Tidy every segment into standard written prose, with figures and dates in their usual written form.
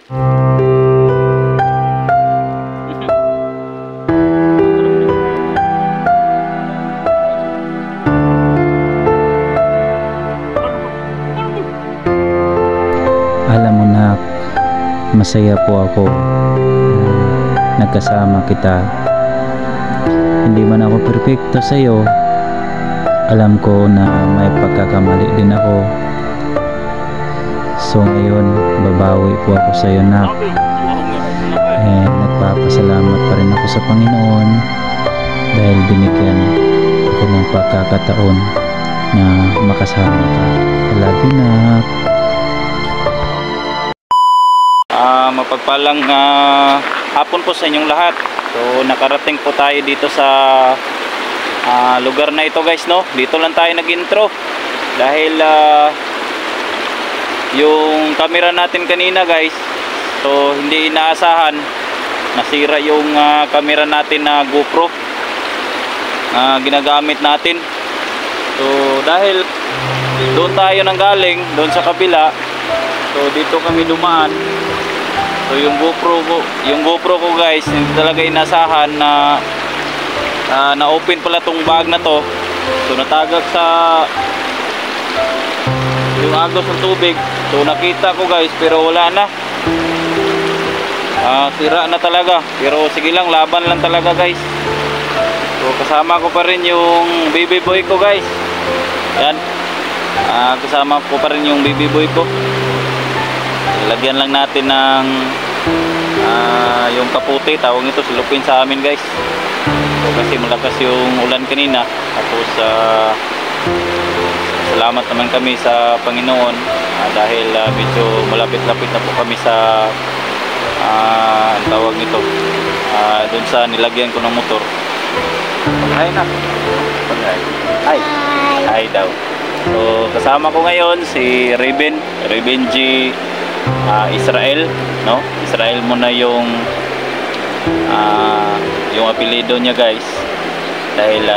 Alam mo na, masaya po ako nagkasama kita. Hindi man ako perfecto sa iyo. Alam ko na may pagkakamali din ako. So ngayon, babawi po ako sa iyo, nak. And nagpapasalamat pa rin ako sa Panginoon dahil binigyan ako ng pagkakataon na makasama ka. I love you, nak. Mapagpalang hapon po sa inyong lahat. So nakarating po tayo dito sa lugar na ito, guys, no? Dito lang tayo nag-intro dahil yung camera natin kanina, guys, so hindi inaasahan, nasira yung camera natin na GoPro ginagamit natin. So dahil doon tayo nanggaling, doon sa kabila, so dito kami dumaan. So yung GoPro ko, guys, hindi talaga inasahan na na-open pala tong bag na to. So natagak sa yung agos ng tubig. So nakita ko, guys, pero wala na. Sira na talaga. Pero sige lang, laban lang talaga, guys. So kasama ko pa rin yung baby boy ko, guys. Yan. Kasama ko pa rin yung baby boy ko. Lagyan lang natin ng yung kaputi, tawag ito, silupin sa amin, guys. So, kasi malakas yung ulan kanina. Tapos salamat naman kami sa Panginoon dahil medyo malapit-lapit na po kami sa ang tawag nito, dun sa nilagyan ko ng motor. Hi na. Hi. Hi daw. So kasama ko ngayon si Raven G Israel, no? Israel muna yung apelyido niya, guys, dahil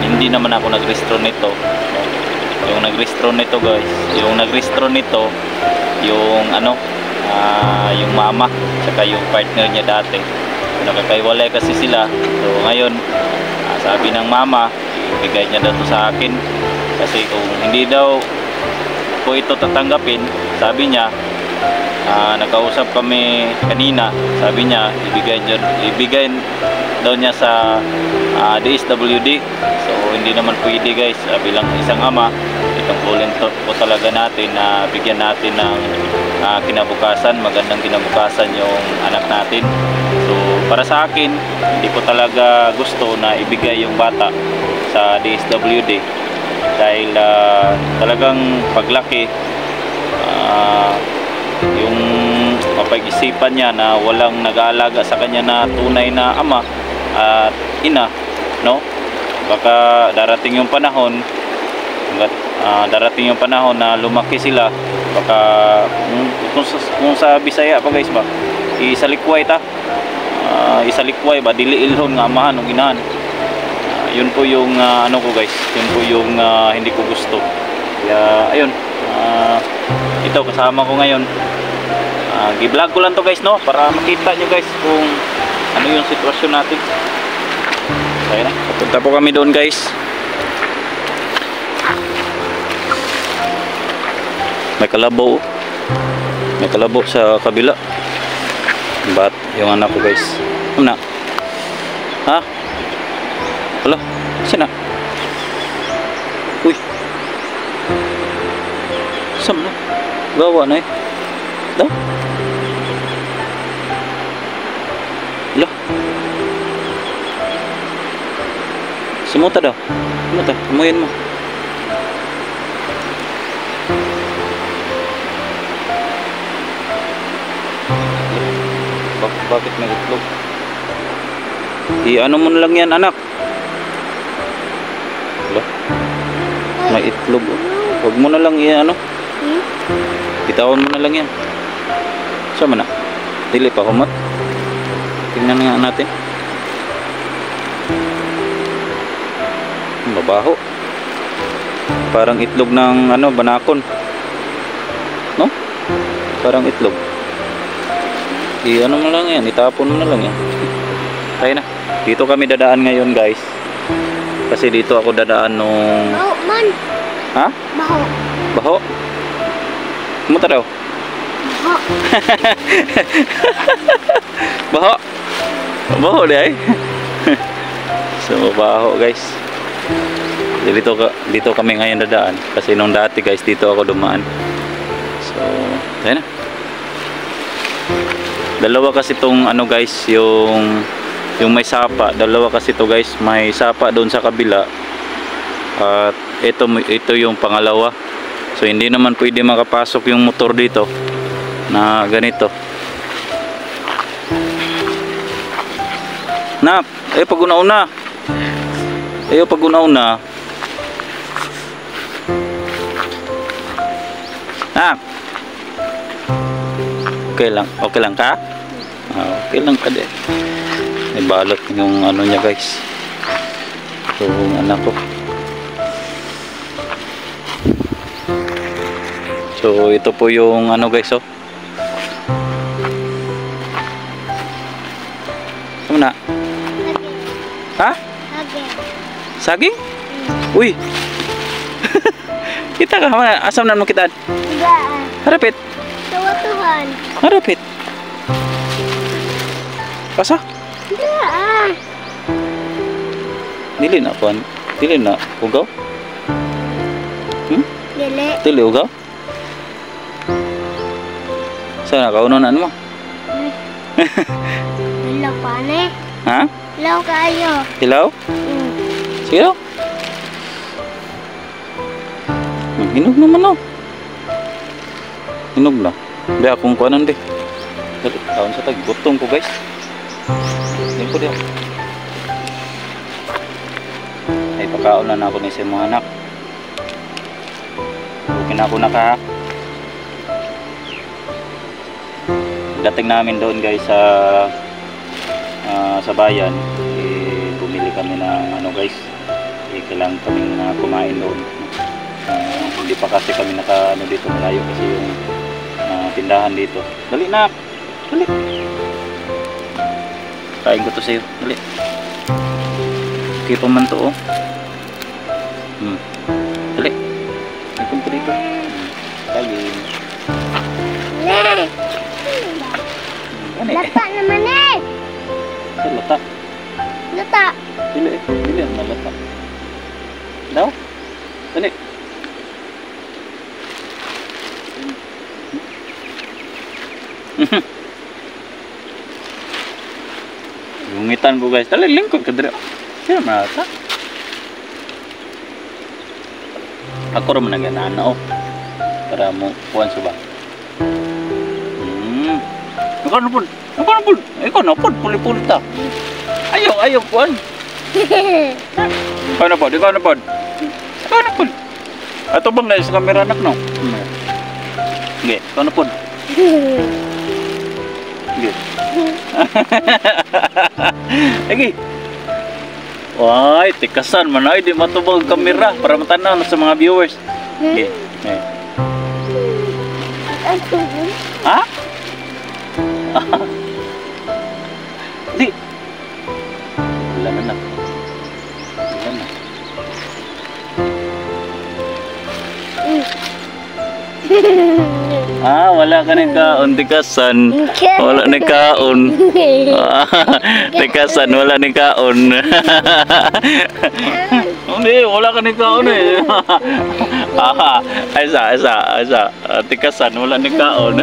hindi naman ako nagrehistro nito. Yung nagrehistro nito, guys, yung nagrehistro nito yung yung mama tsaka yung partner niya dati. Nakakaiwalay kasi sila. So ngayon sabi ng mama, ibigay niya daw to sa akin kasi kung hindi daw ko ito tatanggapin, sabi niya, nakausap kami kanina, sabi niya ibigay daw niya sa DSWD. So hindi naman pwede, guys, bilang isang ama, itungkulin po talaga natin na bigyan natin ng kinabukasan, magandang kinabukasan yung anak natin. So para sa akin, hindi ko talaga gusto na ibigay yung bata sa DSWD dahil talagang paglaki, yung mapag-isipan niya na walang nag-aalaga sa kanya na tunay na ama at ina, no? Baka darating yung panahon na lumaki sila, baka kung sa Bisaya pa, guys, ba isalikway isalikway ba dili ilhon nga amahan ng inahan. Yun po yung ko, guys, yun po yung hindi ko gusto. Kaya ayun, ito kasama ko ngayon. Gi-vlog ko lang to, guys, no, para makita nyo, guys, kung ano yung sitwasyon natin. Ayun na, papunta po kami doon, guys. May kalabo sa kabila. Bat yung anak ko, guys. Ano na? Ha? Wala, sina? Uy, sam na, gawa na daw. Lah, simuta daw. Simuta, amuyin mo. Bakit may itlog? Ano mo na lang yan, anak. Lah, may itlog. Huwag mo na lang yan, bitawan mo na lang yan. Sama na, dili pa kumat. Tingnan nga natin. Mabaho. Parang itlog ng banakon, no? Parang itlog. Ano mo lang yan, itapon mo na lang yan. Tayo na. Dito kami dadaan ngayon guys. Kasi dito ako dadaan nung... Baho man. Ha? Baho. Baho? Kumusta daw? Baho. Baho? Baho di ay? So baho guys. Dito kami ngayon dadaan. Kasi nung dati guys, dito ako dumaan. So, tayo na. Dalawa kasi tong ano guys, yung may sapa. Dalawa kasi to guys, may sapa doon sa kabila. At ito yung pangalawa. So hindi naman pwede makapasok yung motor dito na ganito. Nak, pag una-una. Pag una-una. Nak. Okay lang ka? Okay lang ka din. May balot yung ano niya guys. Yung anak ko. So ito po yung ano guys, oh. Ano na? Ha? Saging? Uy. Kita ka mana? Asam na mo kita? Tigaan. Harapit. Tuhan. Harapit. Asa? Tigaan. Dili na kuan. Dili na ugaw? Dili. Dili ugaw? Sana kaunonan mo? Ilaw pa ne. Ha? Ilaw kayo. Hilaw? Sige daw. Hinog naman, oh. Hinog na. Be, akong kuanan, be. Dali, taon sa tag. Gutong ko, guys. Hindi ko diyan. Ay, pagkaon na ako ni sa mga anak. Okay na ako naka. Dating namin doon, guys, sa bayan. Bumili kami na, ano, guys. Kailangan kami na kumain doon. Hindi pa kasi kami naka ano dito, malayo kasi yung tindahan dito. Dali nak, dali. Kain ko to sa'yo, dali. Kito man to, oh. Dali. Ikon ko dito. Kain. Lata naman eh. Sa lata. Lata. Dili ang lata. Daw? Dali. Lungitan ko guys. Dali, lingkod ka dali. Sino malata? Ako rin managana na, oh. Para mo kuhan sa ba. Ikaw na po. Ikaw na po. Puli-puli ta. Ayaw kuhan. Ikaw na po. Ato bang na sa kamera anak no? Sige, ikaw na po. Sige. Lagi. Why, tikasan man ay di matubag kamera para matanaw sa mga viewers. Sige. Ha? Di. Wala na. Wala ka ng kaon, tikasan. Wala ng kaon. Tikasan, wala ng kaon. Hindi, wala ka ng kaon eh. Aysa. Tikasan, wala ng kaon.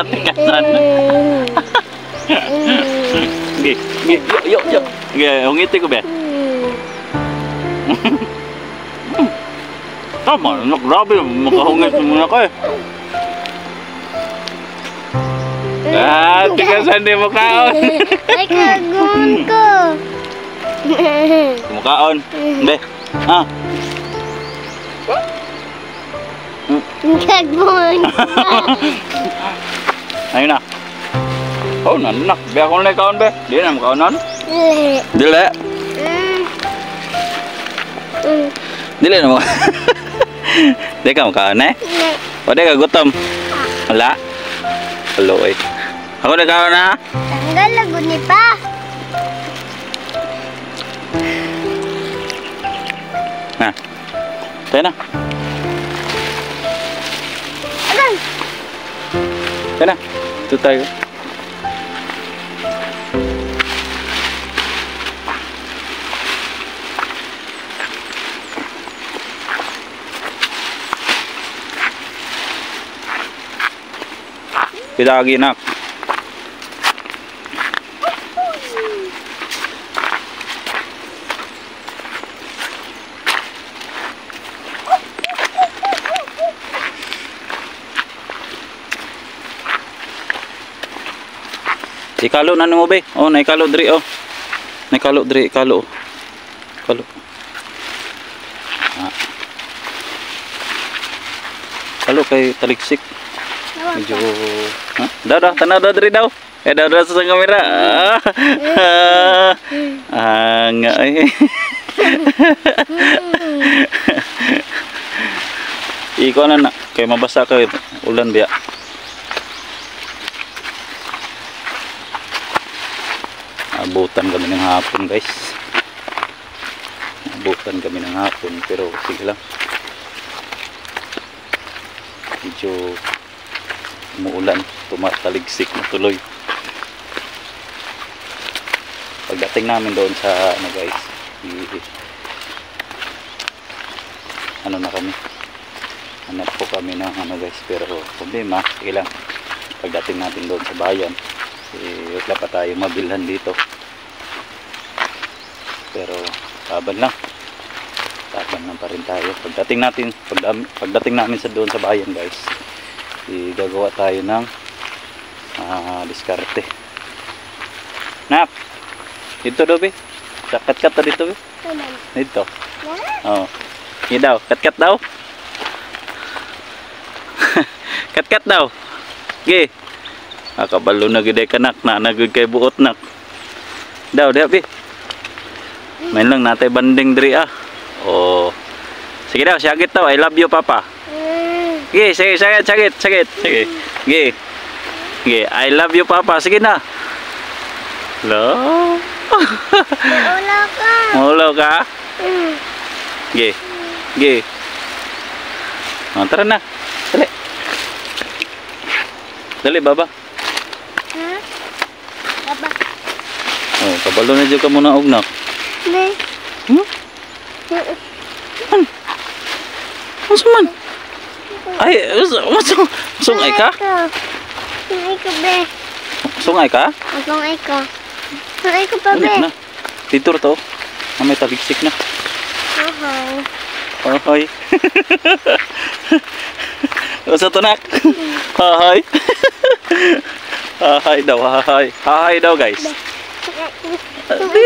Tikasan. Yo. Hungiti ko ba? Tama, grabe, makahungit muna ka eh. Tikasan di mo kaon. Ay, kagun ko. Di mo kaon. Be, Kagun. Ayun na. Oh, nanak. Be ako na kaon be. Di na mo kaonan. Dili. Dili na mo. Di ka mo kaon eh? O di ka gutom? Wala? Hello eh. Ako nagkaroon na. Tanggal lago ni pa. Na. Tayo na. Agan. Tayo na. Ito tayo. Kita lagi nak. Ikalo na mo be. Oh, naikalo diri oh. Naikalo diri, ikalo. Kalo. Ah. Kalo kay taliksik. Medyo ha? Daw, tanaw daw diri daw. Daw sa kamera. Nga eh. Ikaw na kay mabasa ka ulan biya. Abutan kami ng hapon guys. Abutan kami ng hapon pero sige lang. Medyo umuulan, tumataligsik na tuloy. Pagdating namin doon sa ano guys, ano na kami, hanap po kami ng ano guys, pero problema, sige lang, pagdating natin doon sa bayan, wala pa tayo mabilhan dito, pero taban lang pa rin tayo. Pagdating namin sa doon sa bayan guys, gagawa tayo ng diskarte. Nak, dito daw be, kat-kat na dito be, dito. Oh, ini daw, kat-kat daw. Kat-kat daw. Gi. Akabalo na gid ka nak, na nagud kay buot nak. Daw, daw be. Main lang natay banding diri ah. Oh. Sige daw, sagit daw. I love you papa. Gi, sige, sagit. Sige. Gi, I love you papa. Sige na. Lo. Ulo ka. Ulo ka? Gi. Oh, tara na. Dali. Dali, baba. Ha? Baba. Oh, kabalo na dyan ka muna og nak. Ne. Ano man? Ay, sungay ka? Sungay ka be. Sungay ka? Sungay ka. Sungay ka pa be. Ulit na. Dito to. May taligsik na. Hi. Hi. Usa to nak. Hi. Hi daw, hi. Hi daw guys.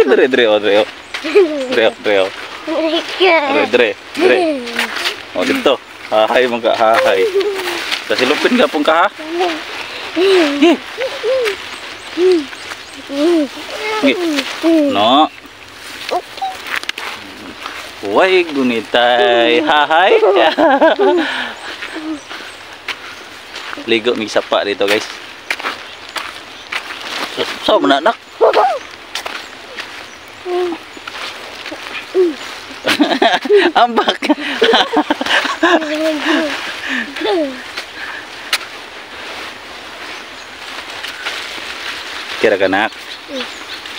Dre. Oh, dito. Hahay mong ka, hahay. Kasi lupin ka pong ka, ha? No. Uy, gunitay. Hahay. Ligo mig sapa dito, guys. So, mananak. Ambak. Kira ka nak?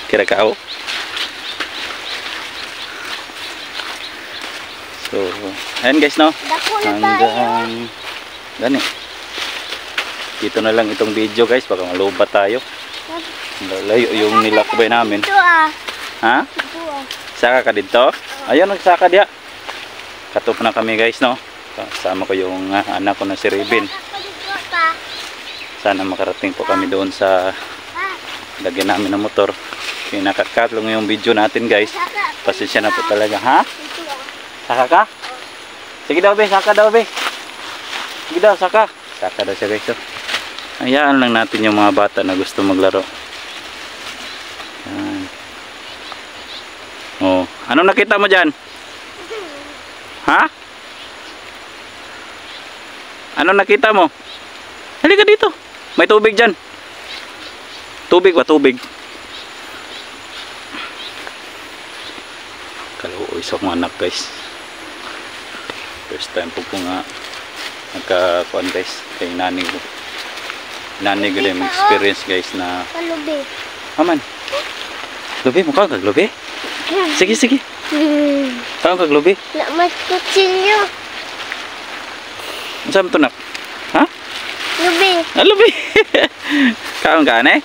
Kira ka ako? So, ayan guys no. Hanggang gani. Dito na lang itong video guys, baka malubat tayo. Layo yung nilakbay namin. Ha? Saka ka dito? Ayun, nagsaka diya. Katup na kami guys no. Kasama ko yung anak ko na si Ribin. Sana makarating po kami doon sa lagyan namin ng motor. Kinakakat lang yung video natin guys. Pasensya na po talaga. Ha? Saka ka? Sige daw be, saka daw be. Sige daw, saka. Saka daw siya guys. So, hayaan lang natin yung mga bata na gusto maglaro. Yan. Oh, ano nakita mo dyan? Ha? Ano nakita mo? Halika dito. May tubig dyan. Tubig ba? Tubig. Kaluoy sa akong anak guys. First time po nga nagkakuan guys kay nani ko. Nani ko din experience guys na Kalubi. aman. Lubi mo ka lubi? Sige sige. Kaon kag lubi. Na mas kutsilyo. Unsa man to nak? Ha? Lubi. Ah, lubi. Kaon ka na eh?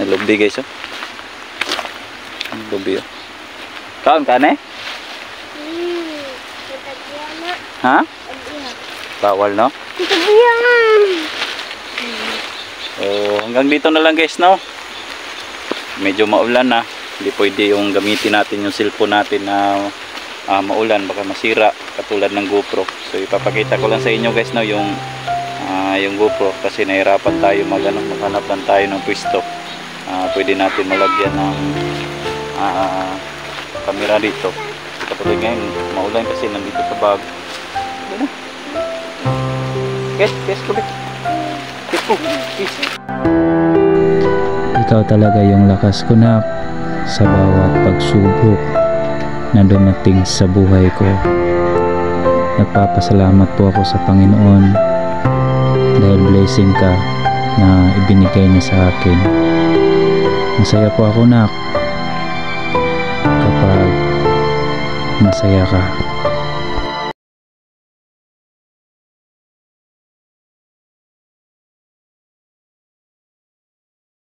Lubi guys oh. Lubi oh. Kaon ka na eh? Katagyan. Ha? Katagyan. Bawal no? Katagyan. Oh, hanggang dito na lang guys no. Medyo maulan na. Hindi pwede yung gamitin natin yung cellphone natin na maulan, baka masira katulad ng GoPro. So ipapakita ko lang sa inyo guys no yung GoPro kasi nahirapan tayo maghanap lang tayo ng pwesto. Pwede natin malagyan ng camera dito. Katulad ngayon maulan kasi nandito sa bag. Guys, kubit. Ikaw talaga yung lakas ko na sa bawat pagsubok na dumating sa buhay ko. Nagpapasalamat po ako sa Panginoon dahil blessing ka na ibinigay niya sa akin. Masaya po ako nak kapag masaya ka.